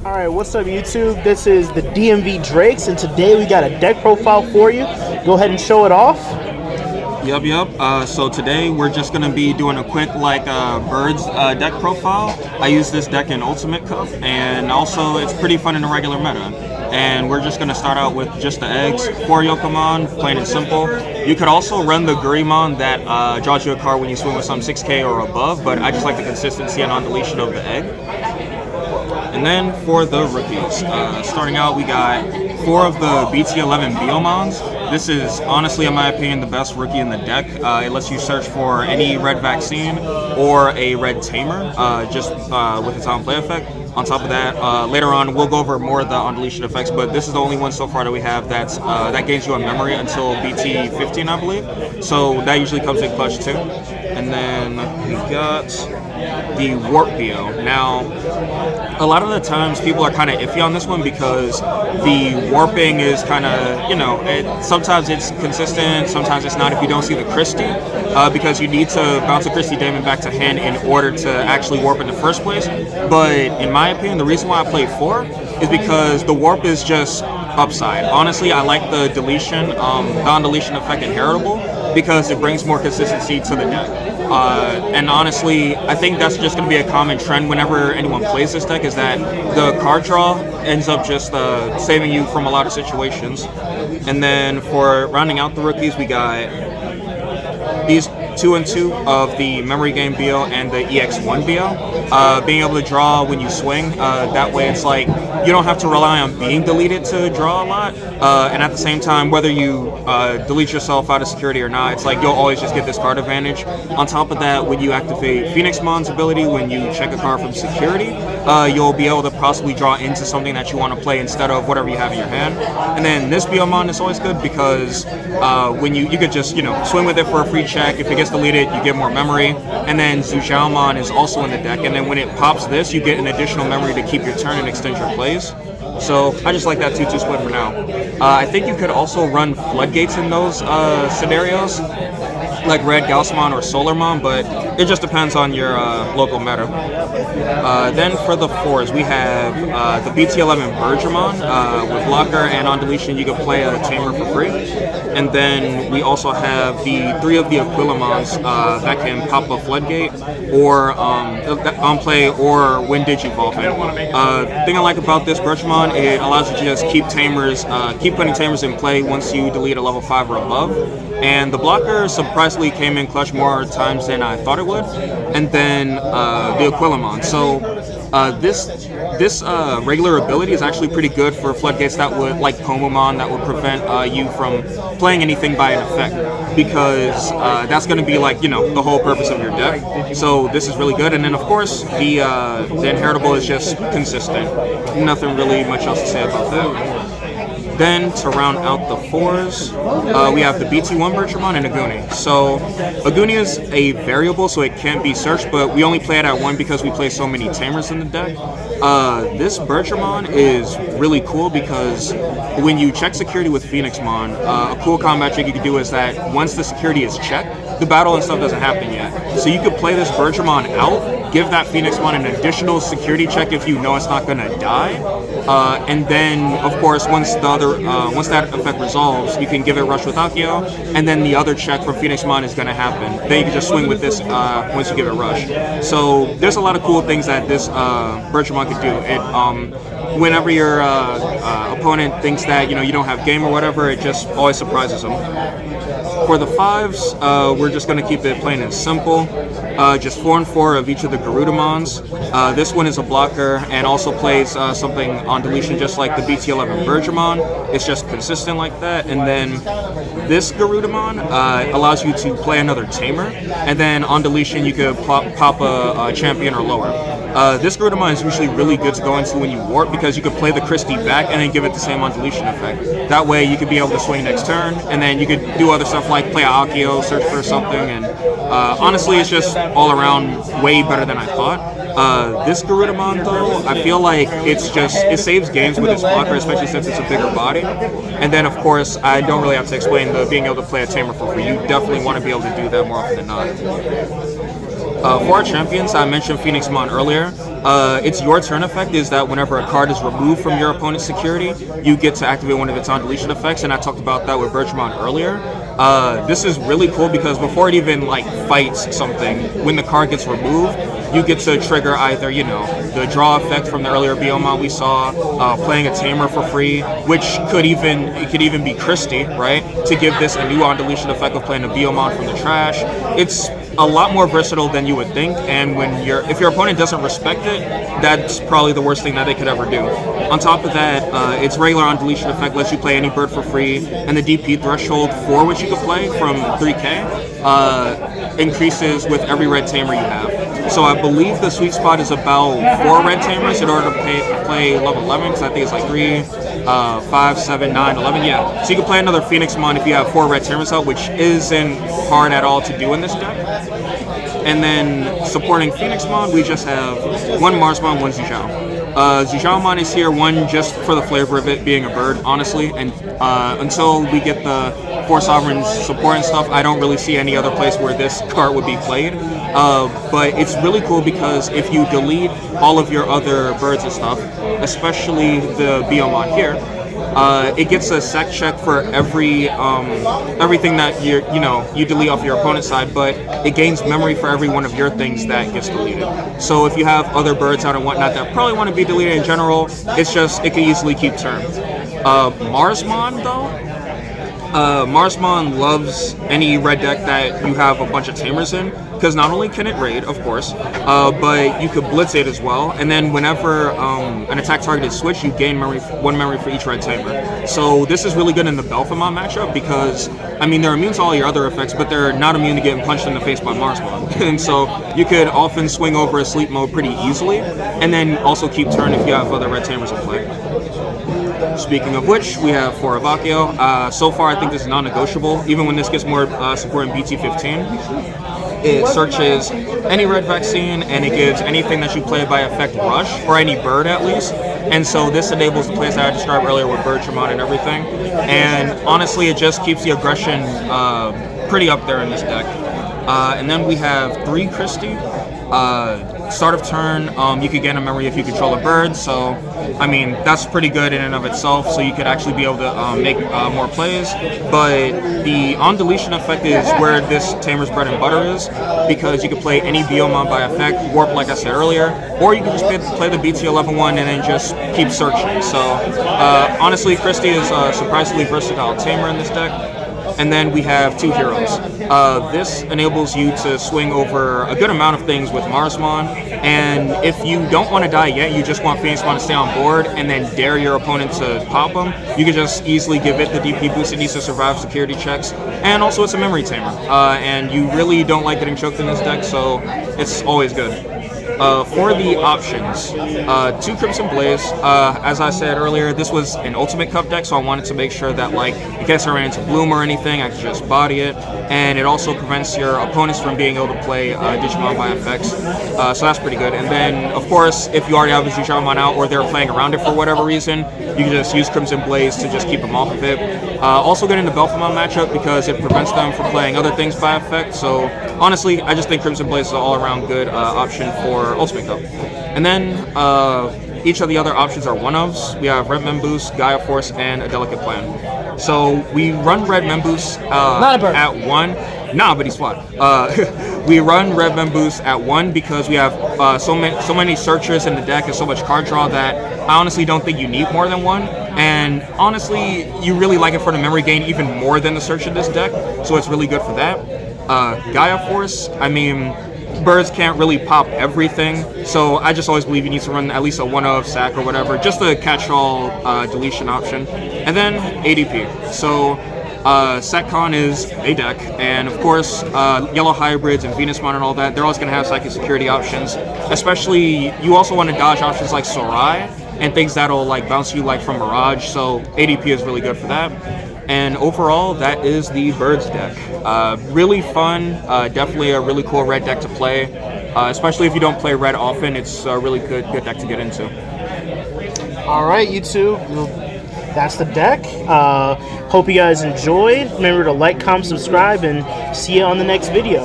Alright, what's up YouTube? This is the Dmvdrakes, and today we got a deck profile for you. Go ahead and show it off. Yep. So today we're just going to be doing a quick birds deck profile. I use this deck in Ultimate Cup, and also it's pretty fun in the regular meta. And we're just going to start out with just the eggs, 4 Yokomon, plain and simple. You could also run the Digimon that draws you a card when you swing with some 6k or above, but I just like the consistency and on-deletion of the egg. And then for the rookies, starting out we got 4 of the BT-13 Biomons. This is honestly, in my opinion, the best rookie in the deck. It lets you search for any red vaccine or a red tamer, just with its on-play effect. On top of that, later on we'll go over more of the on-deletion effects, but this is the only one so far that we have that's, that gains you a memory until BT-15, I believe. So that usually comes in clutch too. And then we got the Warp Bio. Now, a lot of the times people are kind of iffy on this one because the warping is kind of, sometimes it's consistent, sometimes it's not if you don't see the Christie, because you need to bounce a Christie Daemon back to hand in order to actually warp in the first place. But in my opinion, the reason why I play 4 is because the warp is just upside. Honestly, I like the deletion, the on-deletion effect in Heritable, because it brings more consistency to the deck. And honestly, I think that's just going to be a common trend whenever anyone plays this deck, is that the card draw ends up just saving you from a lot of situations. And then for rounding out the rookies, we got these 2 and 2 of the Memory Game BO and the EX1 BO. Being able to draw when you swing, that way it's like you don't have to rely on being deleted to draw a lot, and at the same time, whether you delete yourself out of security or not, it's like you'll always just get this card advantage. On top of that, when you activate Phoenixmon's ability, when you check a card from security, you'll be able to possibly draw into something that you want to play instead of whatever you have in your hand. And then this Biomon is always good because when you could just swing with it for a free check. If it gets deleted, you get more memory. And then Zujaomon is also in the deck, and then when it pops this, you get an additional memory to keep your turn and extend your plays. So I just like that 2-2 split for now. I think you could also run Floodgates in those scenarios, like Red Gaussmon or Solarmon, but it just depends on your local meta. Then for the 4s, we have the BT-13 Bergermon. With blocker and on deletion, you can play a Tamer for free. And then we also have the 3 of the Aquilamons that can pop a Floodgate, or on play, or when Digivolving. Thing I like about this Bergermon, it allows you to just keep putting Tamers in play once you delete a level 5 or above. And the blocker surprisingly came in clutch more times than I thought it would. And then the Aquilamon. So this regular ability is actually pretty good for Floodgates that would, like Pomomon, that would prevent you from playing anything by an effect, because that's going to be like, the whole purpose of your deck. So this is really good. And then of course the Inheritable is just consistent. Nothing really much else to say about that. Then, to round out the 4s, we have the BT-1 Bergermon and Aguni. So, Aguni is a variable, so it can't be searched, but we only play it at 1 because we play so many Tamers in the deck. This Bergermon is really cool because when you check security with Pheonixmon, a cool combat trick you can do is that once the security is checked, the battle and stuff doesn't happen yet. So you could play this Bergermon out, give that Pheonixmon an additional security check if you know it's not going to die, and then, of course, once that effect resolves, you can give it Rush with Akio, and then the other check from Pheonixmon is going to happen. Then you can just swing with this once you give it Rush. So there's a lot of cool things that this Bergermon could do. It, whenever your opponent thinks that you don't have game or whatever, it just always surprises them. For the 5s, we're just going to keep it plain and simple. Just 4 and 4 of each of the Garudamons. This one is a blocker and also plays something on deletion just like the BT-13 Bergermon. It's just consistent like that. And then this Garudamon allows you to play another Tamer, and then on deletion you could pop a champion or lower. This Garudamon is usually really good to go into when you warp, because you could play the Christie back and then give it the same on deletion effect. That way you could be able to swing next turn, and then you could do other stuff like play Akio, search for something, and honestly it's just all around way better than I thought. This Garudamon though, I feel like it saves games with its blocker, especially since it's a bigger body. And then of course, I don't really have to explain the being able to play a Tamer for free. You definitely want to be able to do that more often than not. For our champions, I mentioned Pheonixmon earlier. Its your turn effect is that whenever a card is removed from your opponent's security, you get to activate one of its on-deletion effects, and I talked about that with Digimon earlier. This is really cool because before it even like fights something, when the card gets removed, you get to trigger either, you know, the draw effect from the earlier Biomon we saw, playing a Tamer for free, which could even be Christie, right? To give this a new on-deletion effect of playing a Biomon from the trash. It's a lot more versatile than you would think, and if your opponent doesn't respect it, that's probably the worst thing that they could ever do. On top of that, its regular on-deletion effect lets you play any bird for free, and the DP threshold for which you can play from 3K increases with every red Tamer you have. So I believe the sweet spot is about 4 red Tamers in order to play level 11, because I think it's like 3, 5, 7, 9, 11, yeah. So you can play another Phoenixmon if you have 4 red Tamers out, which isn't hard at all to do in this deck. And then supporting Phoenixmon, we just have 1 Marsmon, 1 Zijao. Zijaomon is here, 1 just for the flavor of it being a bird, honestly, and until we get the 4 Sovereigns support and stuff, I don't really see any other place where this card would be played. But it's really cool because if you delete all of your other birds and stuff, especially the Biomon here, it gets a sec check for everything that you delete off your opponent's side, but it gains memory for every one of your things that gets deleted. So if you have other birds out and whatnot that probably want to be deleted in general, it can easily keep turn. Marsmon though, Marsmon loves any red deck that you have a bunch of Tamers in, because not only can it raid, of course, but you could blitz it as well, and then whenever an attack target is switched, you gain 1 memory for each red Tamer. So this is really good in the Belphemon matchup because, I mean, they're immune to all your other effects, but they're not immune to getting punched in the face by Marsmon. And so you could often swing over a sleep mode pretty easily, and then also keep turn if you have other red Tamers in play. Speaking of which, we have 4 Avakio. So far, I think this is non-negotiable. Even when this gets more support in BT-13, it searches any red vaccine and it gives anything that you play by effect rush, or any bird at least. And so this enables the plays that I described earlier with Digimon and everything. And honestly, it just keeps the aggression pretty up there in this deck. And then we have 3 Christie. Start of turn, you could gain a memory if you control a bird, so I mean that's pretty good in and of itself, so you could actually be able to make more plays. But the on-deletion effect is where this Tamer's bread and butter is, because you can play any Biomon by effect, Warp like I said earlier, or you can just play the BT-11 one and then just keep searching. So honestly, Christie is a surprisingly versatile Tamer in this deck. And then we have 2 heroes. This enables you to swing over a good amount of things with Marsmon, and if you don't want to die yet, you just want Pheonixmon to stay on board and then dare your opponent to pop him, you can just easily give it the DP boost it needs to survive security checks, and also it's a memory Tamer, and you really don't like getting choked in this deck, so it's always good. For the options, 2 Crimson Blaze. As I said earlier, this was an Ultimate Cup deck, so I wanted to make sure that, like, in case I ran into Bloom or anything, I could just body it. And it also prevents your opponents from being able to play Digimon by effects, so that's pretty good. And then, of course, if you already have a Digimon out or they're playing around it for whatever reason, you can just use Crimson Blaze to just keep them off of it. Also good in the Belphemon matchup because it prevents them from playing other things by effect, so honestly, I just think Crimson Blaze is an all-around good option for Ultimate Cup. And then each of the other options are one-ofs. We have Red Memboost, Gaia Force, and a Delicate Plan. So we run Red Memboost at 1. Nah, but he's fly. We run Red Memboost at 1 because we have so many searchers in the deck and so much card draw that I honestly don't think you need more than 1. And honestly, you really like it for the memory gain even more than the search in this deck, so it's really good for that. Gaia Force, I mean, birds can't really pop everything, so I just always believe you need to run at least a 1-of sack or whatever, just a catch-all deletion option. And then ADP. So SecCon is a deck, and of course, Yellow Hybrids and Pheonixmon and all that, they're always going to have psychic security options. Especially, you also want to dodge options like Sorai and things that'll like bounce you like from Mirage, so ADP is really good for that. And overall, that is the Birds deck. Really fun, definitely a really cool red deck to play, especially if you don't play red often. It's a really good deck to get into. All right, YouTube, that's the deck. Hope you guys enjoyed. Remember to like, comment, subscribe, and see you on the next video.